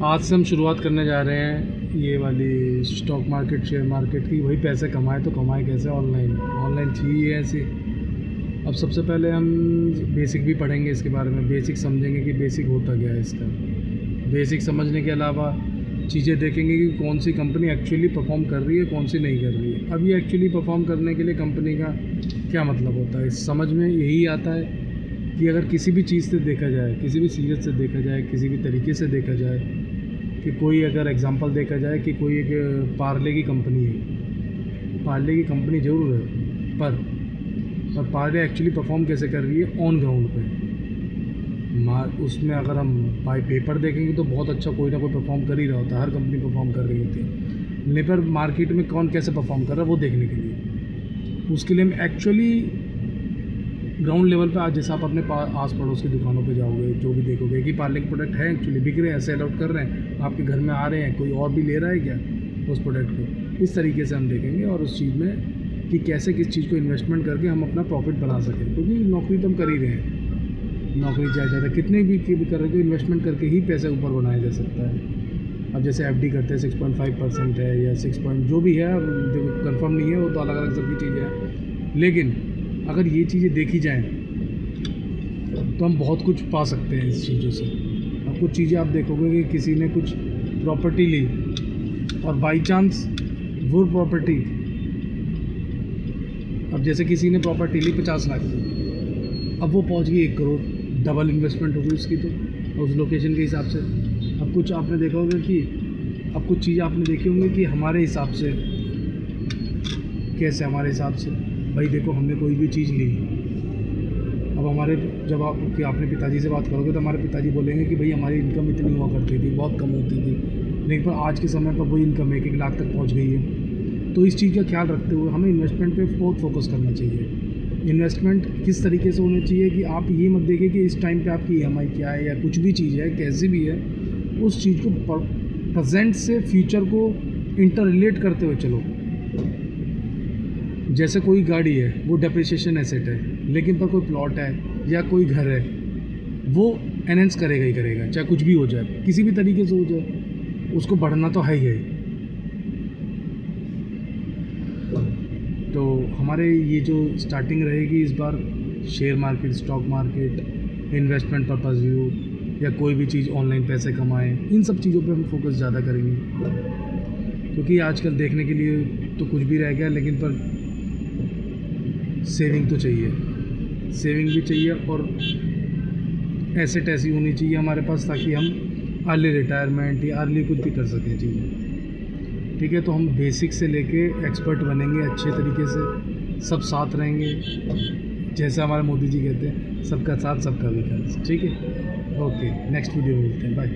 आज से हम शुरुआत करने जा रहे हैं ये वाली स्टॉक मार्केट, शेयर मार्केट की। वही पैसे कमाए तो कमाए कैसे? ऑनलाइन थी ये ऐसी। अब सबसे पहले हम बेसिक भी पढ़ेंगे इसके बारे में, बेसिक समझेंगे कि बेसिक होता क्या है इसका। बेसिक समझने के अलावा चीज़ें देखेंगे कि कौन सी कंपनी एक्चुअली परफॉर्म कर रही है, कौन सी नहीं कर रही है। अब ये एक्चुअली परफॉर्म करने के लिए कंपनी का क्या मतलब होता है, इस समझ में यही आता है कि अगर किसी भी चीज़ से देखा जाए, किसी भी सीरीज से देखा जाए, किसी भी तरीके से देखा जाए, कि कोई अगर एग्जांपल देखा जाए कि कोई एक पार्ले की कंपनी है, पार्ले की कंपनी ज़रूर है, पर पार्ले एक्चुअली परफॉर्म कैसे कर रही है ऑन ग्राउंड पे। उसमें अगर हम बाय पेपर देखेंगे तो बहुत अच्छा कोई ना कोई परफॉर्म कर ही रहा होता है, हर कंपनी परफॉर्म कर रही होती है। लेबर मार्केट में कौन कैसे परफॉर्म कर रहा है वो देखने के लिए, उसके लिए हम एक्चुअली ग्राउंड लेवल पे आज जैसे आप अपने आस पड़ोस की दुकानों पे जाओगे, जो भी देखोगे कि पार्ले के प्रोडक्ट है एक्चुअली बिक रहे हैं, सेल आउट कर रहे हैं, आपके घर में आ रहे हैं, कोई और भी ले रहा है क्या उस प्रोडक्ट को। इस तरीके से हम देखेंगे और उस चीज़ में कि कैसे किस चीज़ को इन्वेस्टमेंट करके हम अपना प्रॉफिट बना सकें। क्योंकि नौकरी तो हम कर ही रहे हैं, नौकरी चाहे ज़्यादा कितने भी कर रहे हो, इन्वेस्टमेंट करके ही पैसे ऊपर बनाया जा सकता है। अब जैसे एफडी करते हैं 6.5% है या 6 जो भी है, देखो कंफर्म नहीं है, वो तो अलग अलग सबकी चीज़ें हैं। लेकिन अगर ये चीज़ें देखी जाएँ तो हम बहुत कुछ पा सकते हैं इस चीज़ों से। अब कुछ चीज़ें आप देखोगे कि किसी ने कुछ प्रॉपर्टी ली और बाई चांस वो प्रॉपर्टी, अब जैसे किसी ने प्रॉपर्टी ली 50 लाख की, अब वो पहुंच गई 1 करोड़, डबल इन्वेस्टमेंट होगी उसकी तो उस लोकेशन के हिसाब से। अब कुछ आपने देखा होगा कि अब कुछ चीज़ें आपने देखी होंगी कि हमारे हिसाब से कैसे, हमारे हिसाब से भाई देखो हमने कोई भी चीज़ ली, अब हमारे जब आप अपने पिताजी से बात करोगे तो हमारे पिताजी बोलेंगे कि भाई हमारी इनकम इतनी हुआ करती थी, बहुत कम होती थी, लेकिन पर आज के समय पर वही इनकम 1-1 लाख तक पहुंच गई है। तो इस चीज़ का ख्याल रखते हुए हमें इन्वेस्टमेंट पे बहुत फोकस करना चाहिए। इन्वेस्टमेंट किस तरीके से होना चाहिए कि आप ये मत देखिए कि इस टाइम पे आपकी EMI क्या है या कुछ भी चीज़ है कैसी भी है, उस चीज़ को प्रेजेंट से फ्यूचर को इंटर रिलेट करते हुए चलो। जैसे कोई गाड़ी है वो डेप्रिसिएशन एसेट है, लेकिन पर कोई प्लॉट है या कोई घर है वो एनहेंस करेगा ही करेगा, चाहे कुछ भी हो जाए, किसी भी तरीके से हो जाए, उसको बढ़ना तो है ही है। तो हमारे ये जो स्टार्टिंग रहेगी इस बार, share market, stock market, investment purpose view या कोई भी चीज़ ऑनलाइन पैसे कमाएं, इन सब चीज़ों पे हम फोकस ज़्यादा करेंगे। क्योंकि आजकल देखने के लिए तो कुछ भी रह गया, लेकिन पर सेविंग तो चाहिए, सेविंग भी चाहिए और एसेट ऐसी होनी चाहिए हमारे पास ताकि हम अर्ली रिटायरमेंट या अर्ली कुछ भी कर सकें चीज़ें। ठीक है, तो हम बेसिक से लेके एक्सपर्ट बनेंगे अच्छे तरीके से, सब साथ रहेंगे, जैसे हमारे मोदी जी कहते हैं सबका साथ सबका विकास। ठीक है, ओके, नेक्स्ट वीडियो में मिलते हैं, बाय।